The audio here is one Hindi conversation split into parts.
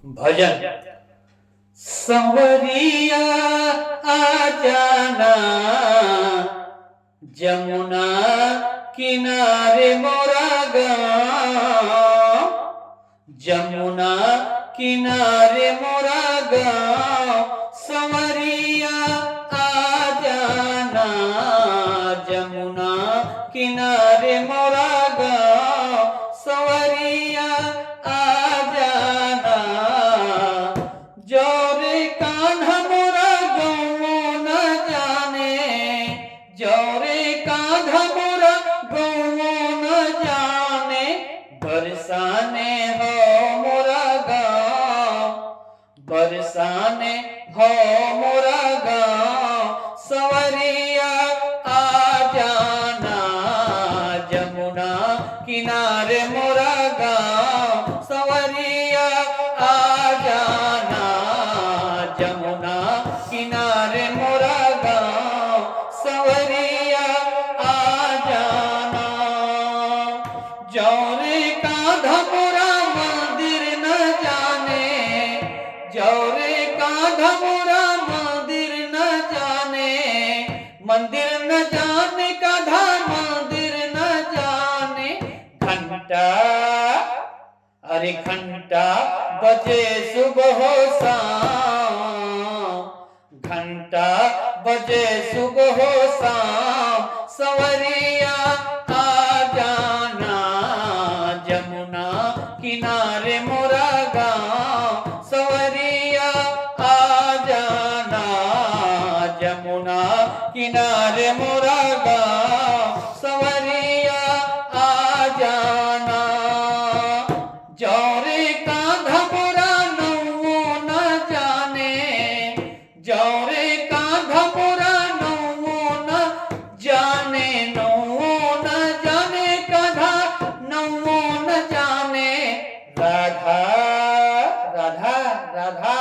भजन। संवरिया आ जाना जमुना किनारे मोरा गाँव, जमुना किनारे मोरा गाँव। संवरिया आ जाना जमुना किनारे मोरा गाँव, संवरिया आ जाना। जोरे कान्हा मोरा गौओ न जाने, जोरे कान्हा मोरा गौओ न जाने। बरसाने हो मोरा गाँव, बरसाने हो मोरा गाँव। संवरिया आ जाना जमुना किनारे मोरा गाँव, संवरिया आ जाना जमुना किनारे मोरा गाँव, संवरिया आ जाना। जौरे कान्हा मोरा मंदिर न जाने, जौरे कान्हा मोरा मंदिर न जाने। मंदिर न जाने कान्हा मंदिर न जाने। घंटा अरे घंटा बजे सुबह शाम, घंटा बजे सुबह शाम। संवरिया आ जाना जमुना किनारे मोरा गाँव, संवरिया आ जाना जमुना किनारे मोरा गाँव, संवरिया आ जाना। जौरे कान्हा मोरा नौओ न जाने, जौरे कान्हा मोरा नौओ न जाने। नौओ न जाने कान्हा नौओ न जाने। राधा राधा राधा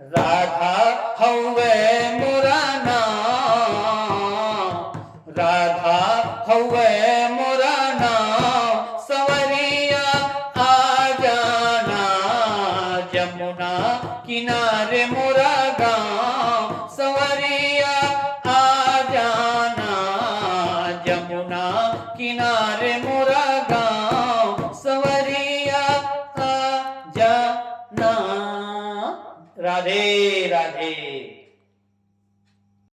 राधा हौवे मोरा नाम, राधा हौवे मोरा नाम। संवरिया आ जाना जमुना किनारे मोरा गाँव, संवरिया आ जाना जमुना किनारे मोरा गाँव, संवरिया आ जाना। राधे राधे।